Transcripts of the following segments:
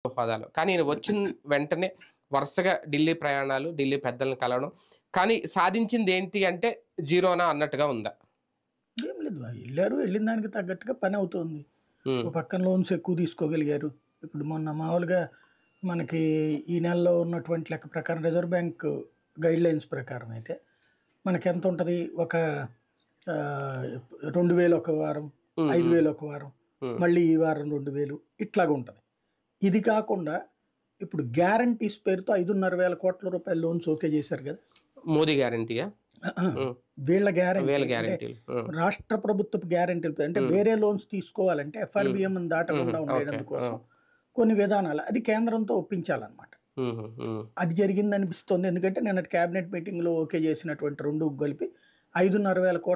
హోదాలో. కానీ ఈయన వచ్చిన వెంటనే వరుసగా ఢిల్లీ ప్రయాణాలు, ఢిల్లీ పెద్దల్ని కలవడం. కానీ సాధించిందేంటి అంటే జీరోనా అన్నట్టుగా ఉందా? ఏం లేదు. ఎళ్లారు. ఎళ్ళిన దానికి తగ్గట్టుగా పనవుతోంది. హ్మ్. ఓ పక్కన లోన్స్ ఎక్కువ తీసుకోగలిగారు. ఇప్పుడు మొన్న మామూలుగా మనకి ఈ నెలలో ఉన్నటువంటి లెక్క ప్రకారం రిజర్వ్ బ్యాంక్ గైడ్‌లైన్స్ ప్రకారం అయితే మనకెంతుంటది? ఒక 2000 ఒక వారం, హ్మ్. హ్మ్. 5000 ఒక వారం, హ్మ్. మళ్ళీ ఈ వారం 2000 ఇట్లాగుంటది. ఇది కాకుండా ఇప్పుడు గ్యారంటీస్ పేరుతో 5,500,00,00,000 లోన్స్ ఓకే చేశారు గదా! మోదీ గ్యారంటీయా? అహా! హ్మ్. వీళ్ళ వీళ్ళ గ్యారంటీ. అంటే గ్యారంటీలు. హ్మ్. రాష్ట్ర ప్రభుత్వపు గ్యారంటీలు అంటే హ్మ్. వేరే లోన్స్ తీసుకోవాలంటే హ్మ్. ఎఫ్ఆర్‌బిఎంని హుహు. దాటకుండా ఓకే. ఆ! ఉండేటందుకోసం కొన్ని విధానాలు. అది కేంద్రంతో ఒప్పించాలన్నమాట. హుహు. హ్మ్. అది జరిగిందనిపిస్తోంది. ఎందుకంటే నిన్నటి క్యాబినెట్ మీటింగ్‌లో ఓకే చేసినటువంటి 2 కలిపి 5,500,00,00,000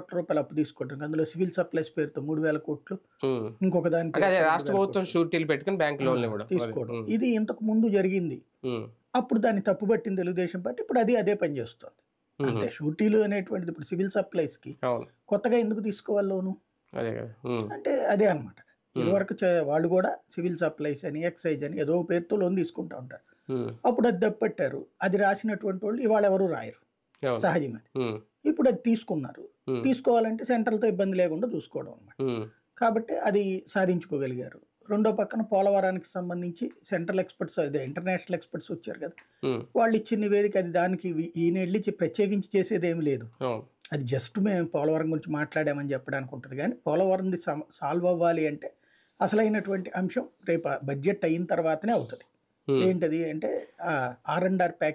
అప్పు తీసుకోవడానికి. అందులో సివిల్ సప్లైస్ పేరుతో 3,000,00,00,000 హ్మ్. ఇంకొక దాని అంటే అదే పేరుతో రాష్ట్ర ప్రభుత్వం 2,000,00,00,000 షూరిటీలు పెట్టుకొని బ్యాంక్ ఆ! లోన్‌లివ్వడం. అది. తీసుకోవడం. హ్మ్. ఇది ఇంతకు ముందు జరిగింది. హ్మ్. అప్పుడు దాన్ని తప్పుపట్టింది తెలుగుదేశం పార్టీ. ఇప్పుడు అది అదే పని చేస్తోంది. హుహు. అంతే షూరిటీలు అనేటువంటిది ఇప్పుడు సివిల్ సప్లైస్‌కి అవును. కొత్తగా ఎందుకు తీసుకోవాలి లోను? అదే గదా! హ్మ్. అంటే అదే అన్నమాట. హ్మ్. ఇదివరకు వాళ్ళు గూడా సివిల్ సప్లైస్ అని, ఎక్సైజ్ అని ఏదో పేరుతో లోన్ తీసుకుంటా ఉంటారు. హ్మ్. అప్పుడు అది తప్పుపట్టారు. అది రాసినటువంటోళ్ళు ఇవాళ ఎవరు రాయరు. అవును. సహజం అది. హ్మ్. ఇప్పుడు అది తీసుకున్నారు. హ్మ్. తీసుకోవాలంటే సెంట్రల్‌తో ఇబ్బంది లేకుండా చూసుకోవడం అన్నమాట. హ్మ్. కాబట్టి అది సాధించుకోగలిగారు. రెండో పక్కన పోలవరానికి సంబంధించి సెంట్రల్ ఎక్స్‌పర్ట్స్ అదే ఇంటర్నేషనల్ ఎక్స్‌పర్ట్స్ వచ్చారు కదా! హ్మ్. వాళ్ళిచ్చిన నివేదిక అది దానికి ఈయనెళ్లి ప్రత్యేకించి చేసేదేమి లేదు. అవును. అది జస్ట్ మేము పోలవరం గురించి మాట్లాడామని చెప్పడానికి ఉంటది గానీ, పోలవరంది సాల్వ్ అవ్వాలి అంటే అసలైనటువంటి అంశం రేపు బడ్జెట్ అయిన తర్వాతనే అవుతది. హ్మ్. ఏంటది అంటే ఆర్ అండ్ ఆర్ ప్యాకేజ్